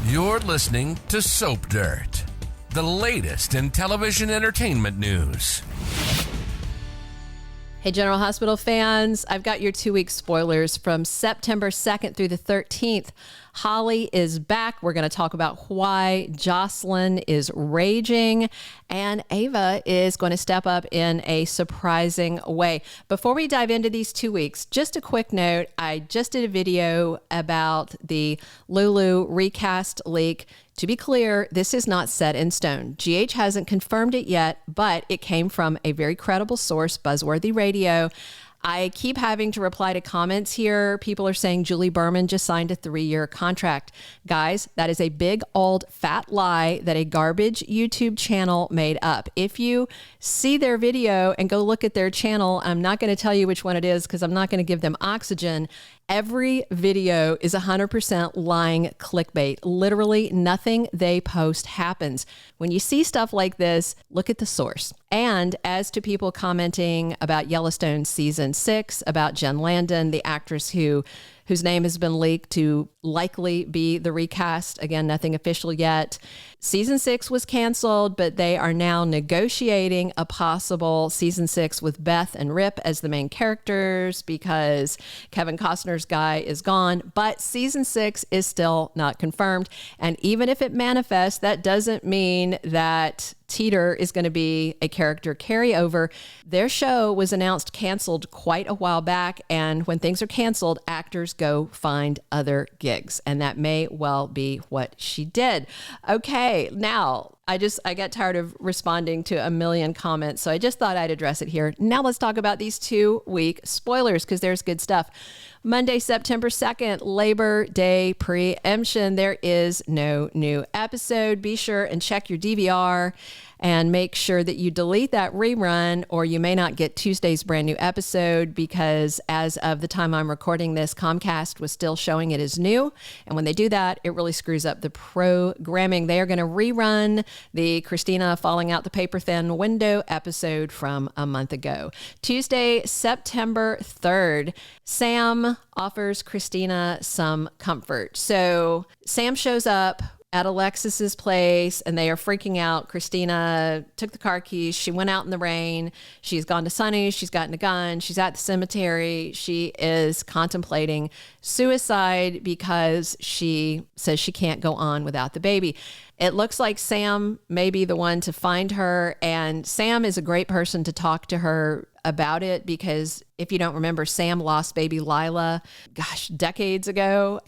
You're listening to Soap Dirt, the latest in television entertainment news. Hey, General Hospital fans, I've got your 2-week spoilers from September 2nd through the 13th. Holly is back. We're going to talk about why Josslyn is raging, and Ava is going to step up in a surprising way. Before we dive into these 2 weeks, just a quick note. I just did a video about the Lulu recast leak. To be clear, this is not set in stone. GH hasn't confirmed it yet, but it came from a very credible source, Buzzworthy Radio. I keep having to reply to comments here. People are saying Julie Berman just signed a 3-year contract. Guys, that is a big old fat lie that a garbage YouTube channel made up. If you see their video and go look at their channel, I'm not going to tell you which one it is because I'm not going to give them oxygen. Every video is 100% lying clickbait. Literally nothing they post happens. When you see stuff like this, look at the source. And as to people commenting about Yellowstone season 6, about Jen Landon, the actress whose name has been leaked to likely be the recast. Again, nothing official yet. Season 6 was canceled, but they are now negotiating a possible season 6 with Beth and Rip as the main characters because Kevin Costner's guy is gone. But season 6 is still not confirmed. And even if it manifests, that doesn't mean that Teeter is going to be a character carryover. Their show was announced canceled quite a while back, and when things are canceled, actors go find other gigs, and that may well be what she did. Okay, now I got tired of responding to a million comments, so I just thought I'd address it here. Now let's talk about these 2-week spoilers, because there's good stuff. Monday, September 2nd, Labor Day preemption. There is no new episode. Be sure and check your DVR and make sure that you delete that rerun, or you may not get Tuesday's brand new episode, because as of the time I'm recording this, Comcast was still showing it as new. And when they do that, it really screws up the programming. They are going to rerun the Kristina falling out the paper thin window episode from a month ago. Tuesday, September 3rd, Sam offers Kristina some comfort. So Sam shows up at Alexis's place and they are freaking out. Kristina took the car keys. She went out in the rain. She's gone to Sonny's. She's gotten a gun. She's at the cemetery. She is contemplating suicide because she says she can't go on without the baby. It looks like Sam may be the one to find her, and Sam is a great person to talk to her about it, because if you don't remember, Sam lost baby Lila, decades ago,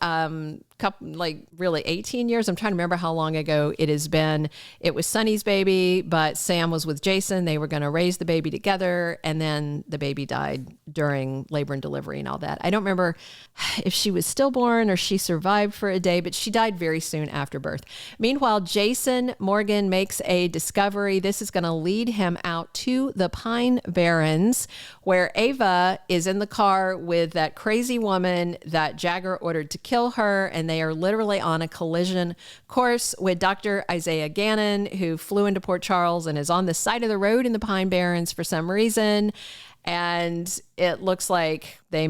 really 18 years. I'm trying to remember how long ago it has been. It was Sonny's baby, but Sam was with Jason. They were going to raise the baby together, and then the baby died during labor and delivery and all that. I don't remember if she was stillborn or she survived for a day, but she died very soon after birth. Meanwhile, Jason Morgan makes a discovery. This is going to lead him out to the Pine Barrens, where Ava is in the car with that crazy woman that Jagger ordered to kill her, and they are literally on a collision course with Dr. Isaiah Gannon, who flew into Port Charles and is on the side of the road in the Pine Barrens for some reason. And it looks like I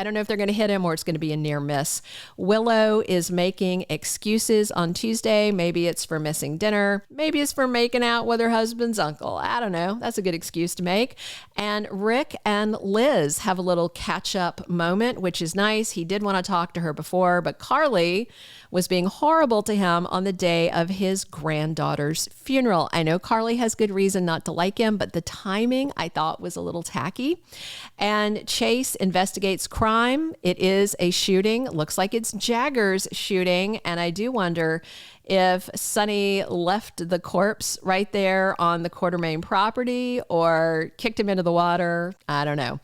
don't know if they're going to hit him or it's going to be a near miss. Willow is making excuses on Tuesday. Maybe it's for missing dinner. Maybe it's for making out with her husband's uncle. I don't know. That's a good excuse to make. And Rick and Liz have a little catch-up moment, which is nice. He did want to talk to her before, but Carly was being horrible to him on the day of his granddaughter's funeral. I know Carly has good reason not to like him, but the timing I thought was a little tacky. And Chase investigates crime. It is a shooting. It looks like it's Jagger's shooting. And I do wonder if Sonny left the corpse right there on the Quartermain property or kicked him into the water. I don't know.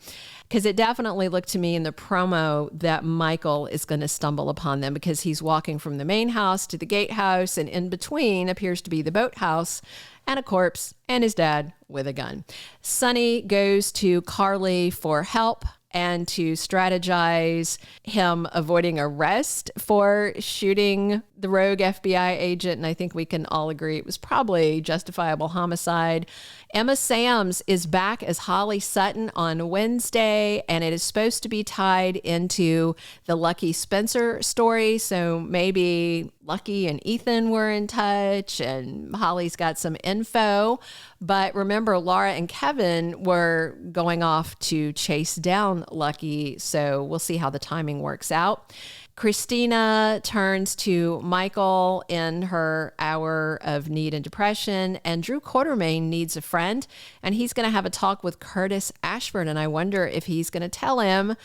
Because it definitely looked to me in the promo that Michael is going to stumble upon them, because he's walking from the main house to the gatehouse, and in between appears to be the boathouse and a corpse and his dad with a gun. Sonny goes to Carly for help, and to strategize him avoiding arrest for shooting the rogue FBI agent. And I think we can all agree it was probably justifiable homicide. Emma Samms is back as Holly Sutton on Wednesday, and it is supposed to be tied into the Lucky Spencer story. So maybe Lucky and Ethan were in touch and Holly's got some info. But remember, Laura and Kevin were going off to chase down Lucky. So we'll see how the timing works out. Kristina turns to Michael in her hour of need and depression, and Drew Quartermain needs a friend, and he's going to have a talk with Curtis Ashford, and I wonder if he's going to tell him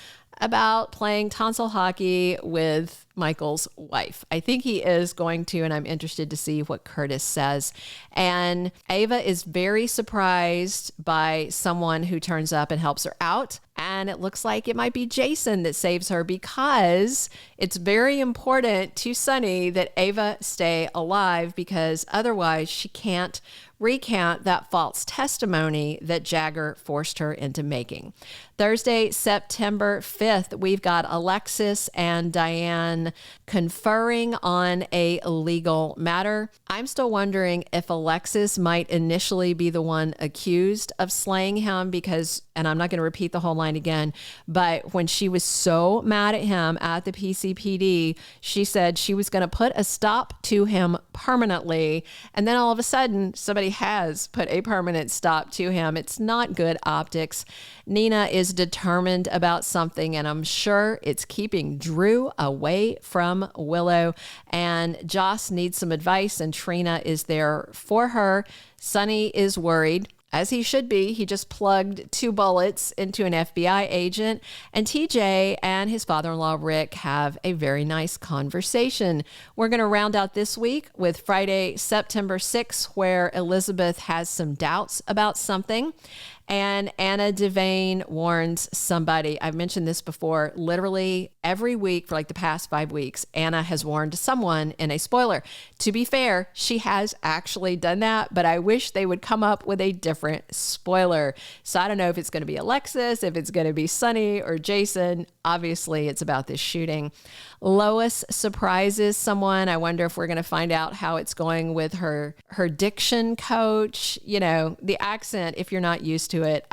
about playing tonsil hockey with Michael's wife. I think he is going to, and I'm interested to see what Curtis says. And Ava is very surprised by someone who turns up and helps her out. And it looks like it might be Jason that saves her, because it's very important to Sonny that Ava stay alive, because otherwise she can't recount that false testimony that Jagger forced her into making. Thursday, September 5th, we've got Alexis and Diane conferring on a legal matter. I'm still wondering if Alexis might initially be the one accused of slaying him, because, and I'm not going to repeat the whole line again, but when she was so mad at him at the PCPD, she said she was going to put a stop to him permanently. And then all of a sudden, somebody has put a permanent stop to him. It's not good optics. Nina is determined about something, and I'm sure it's keeping Drew away from Willow. And Joss needs some advice, and Trina is there for her. Sonny is worried, as he should be. He just plugged 2 bullets into an FBI agent, and TJ and his father-in-law Rick have a very nice conversation. We're going to round out this week with Friday, September 6th, where Elizabeth has some doubts about something. And Anna Devane warns somebody. I've mentioned this before. Literally every week for like the past 5 weeks, Anna has warned someone in a spoiler. To be fair, she has actually done that, but I wish they would come up with a different spoiler. So I don't know if it's going to be Alexis, if it's going to be Sonny or Jason. Obviously, it's about this shooting. Lois surprises someone. I wonder if we're going to find out how it's going with her diction coach. You know, the accent, if you're not used to it,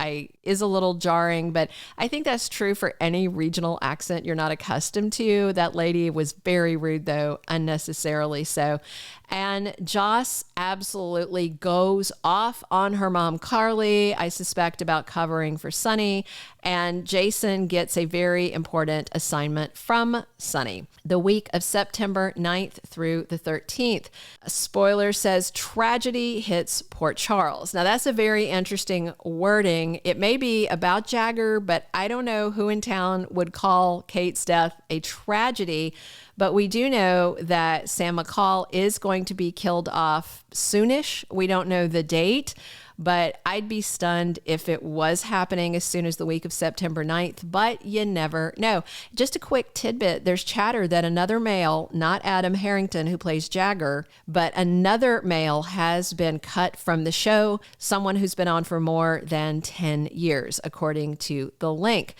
is a little jarring, but I think that's true for any regional accent you're not accustomed to. That lady was very rude, though, unnecessarily so. And Joss absolutely goes off on her mom, Carly, I suspect about covering for Sonny. And Jason gets a very important assignment from Sonny. The week of September 9th through the 13th. A spoiler says tragedy hits Port Charles. Now that's a very interesting wording. It may be about Jagger, but I don't know who in town would call Kate's death a tragedy. But we do know that Sam McCall is going to be killed off soonish. We don't know the date, but I'd be stunned if it was happening as soon as the week of September 9th, but you never know. Just a quick tidbit. There's chatter that another male, not Adam Harrington, who plays Jagger, but another male has been cut from the show, someone who's been on for more than 10 years, according to the leak.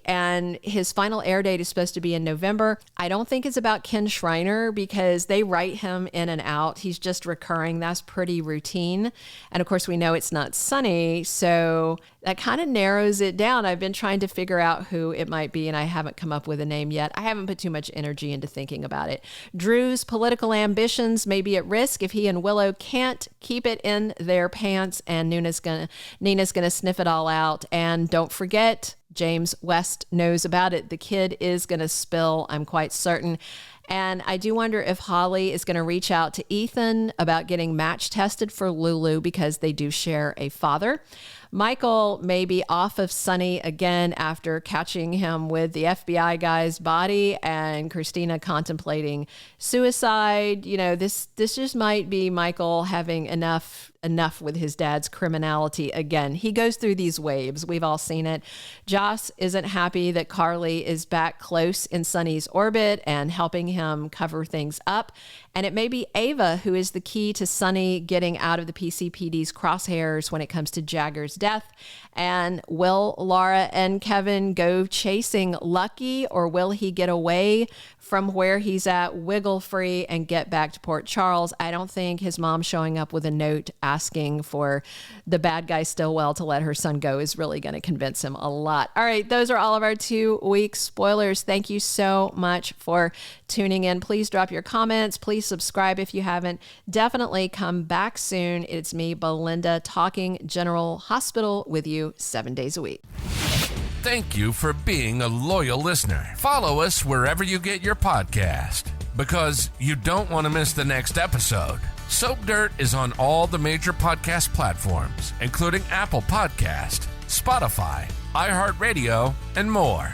And his final air date is supposed to be in November. I don't think it's about Ken Schreiner, because they write him in and out. He's just recurring. That's pretty routine. And of course, we know it's not Sonny, so that kind of narrows it down. I've been trying to figure out who it might be, and I haven't come up with a name yet. I haven't put too much energy into thinking about it. Drew's political ambitions may be at risk if he and Willow can't keep it in their pants, and Nina's gonna sniff it all out. And don't forget, James West knows about it. The kid is going to spill, I'm quite certain. And I do wonder if Holly is going to reach out to Ethan about getting match tested for Lulu, because they do share a father. Michael may be off of Sonny again after catching him with the FBI guy's body, and Kristina contemplating suicide. You know, this just might be Michael having enough with his dad's criminality again. He goes through these waves. We've all seen it. Joss isn't happy that Carly is back close in Sonny's orbit and helping him cover things up. And it may be Ava who is the key to Sonny getting out of the PCPD's crosshairs when it comes to Jagger's death. And will Laura and Kevin go chasing Lucky, or will he get away from where he's at wiggle free and get back to Port Charles? I don't think his mom showing up with a note asking for the bad guy Stillwell to let her son go is really going to convince him a lot. All right, those are all of our 2-week spoilers. Thank you so much for tuning in. Please drop your comments. Please subscribe if you haven't. Definitely come back soon. It's me, Belinda, talking General Hospital with you 7 days a week. Thank you for being a loyal listener. Follow us wherever you get your podcast, because you don't want to miss the next episode. Soap Dirt is on all the major podcast platforms, including Apple Podcast, Spotify, iHeartRadio, and more.